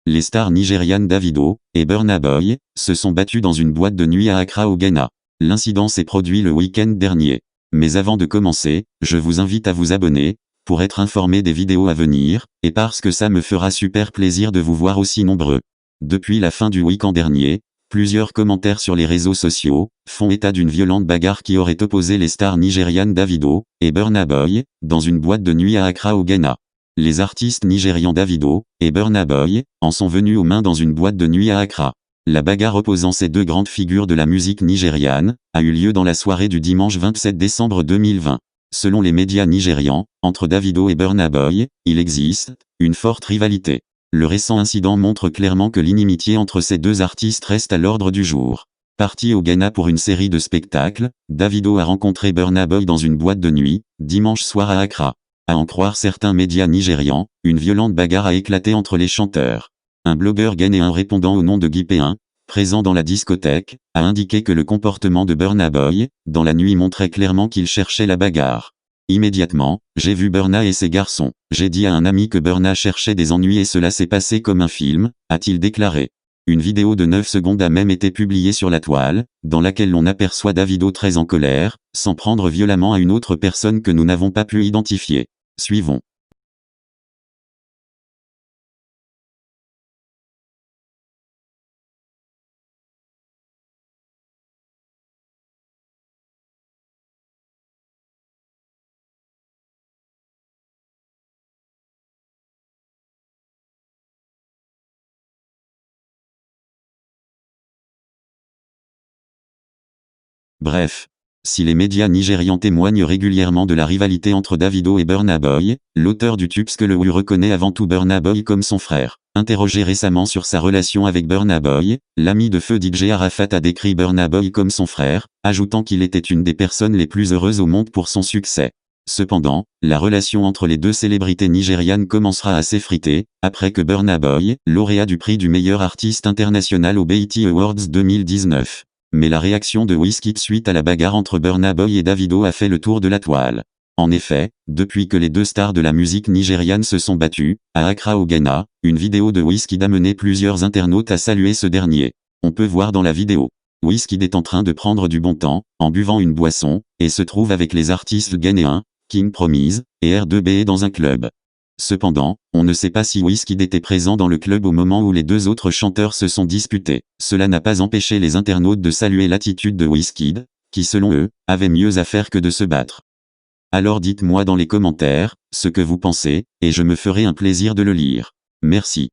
Les stars nigérianes Davido et Burna Boy se sont battus dans une boîte de nuit à Accra au Ghana. L'incident s'est produit le week-end dernier. Mais avant de commencer, je vous invite à vous abonner, pour être informé des vidéos à venir, et parce que ça me fera super plaisir de vous voir aussi nombreux. Depuis la fin du week-end dernier, plusieurs commentaires sur les réseaux sociaux font état d'une violente bagarre qui aurait opposé les stars nigérianes Davido et Burna Boy dans une boîte de nuit à Accra au Ghana. Les artistes nigérians Davido et Burna Boy en sont venus aux mains dans une boîte de nuit à Accra. La bagarre opposant ces deux grandes figures de la musique nigériane a eu lieu dans la soirée du dimanche 27 décembre 2020. Selon les médias nigérians, entre Davido et Burna Boy, il existe une forte rivalité. Le récent incident montre clairement que l'inimitié entre ces deux artistes reste à l'ordre du jour. Parti au Ghana pour une série de spectacles, Davido a rencontré Burna Boy dans une boîte de nuit, dimanche soir à Accra. À en croire certains médias nigérians, une violente bagarre a éclaté entre les chanteurs. Un blogueur ghanéen répondant au nom de Guy P1, présent dans la discothèque, a indiqué que le comportement de Burna Boy, dans la nuit montrait clairement qu'il cherchait la bagarre. Immédiatement, j'ai vu Burna et ses garçons. J'ai dit à un ami que Burna cherchait des ennuis et cela s'est passé comme un film, a-t-il déclaré. Une vidéo de 9 secondes a même été publiée sur la toile, dans laquelle l'on aperçoit Davido très en colère, s'en prendre violemment à une autre personne que nous n'avons pas pu identifier. Suivons. Bref. Si les médias nigérians témoignent régulièrement de la rivalité entre Davido et Burna Boy, l'auteur du tube Skelewu reconnaît avant tout Burna Boy comme son frère. Interrogé récemment sur sa relation avec Burna Boy, l'ami de feu DJ Arafat a décrit Burna Boy comme son frère, ajoutant qu'il était une des personnes les plus heureuses au monde pour son succès. Cependant, la relation entre les deux célébrités nigérianes commencera à s'effriter, après que Burna Boy, lauréat du prix du meilleur artiste international aux BET Awards 2019. Mais la réaction de Wizkid suite à la bagarre entre Burna Boy et Davido a fait le tour de la toile. En effet, depuis que les deux stars de la musique nigériane se sont battues, à Accra au Ghana, une vidéo de Wizkid a mené plusieurs internautes à saluer ce dernier. On peut voir dans la vidéo. Wizkid est en train de prendre du bon temps, en buvant une boisson, et se trouve avec les artistes ghanéens, King Promise, et R2B dans un club. Cependant, on ne sait pas si Wizkid était présent dans le club au moment où les deux autres chanteurs se sont disputés. Cela n'a pas empêché les internautes de saluer l'attitude de Wizkid, qui selon eux, avait mieux à faire que de se battre. Alors dites-moi dans les commentaires, ce que vous pensez, et je me ferai un plaisir de le lire. Merci.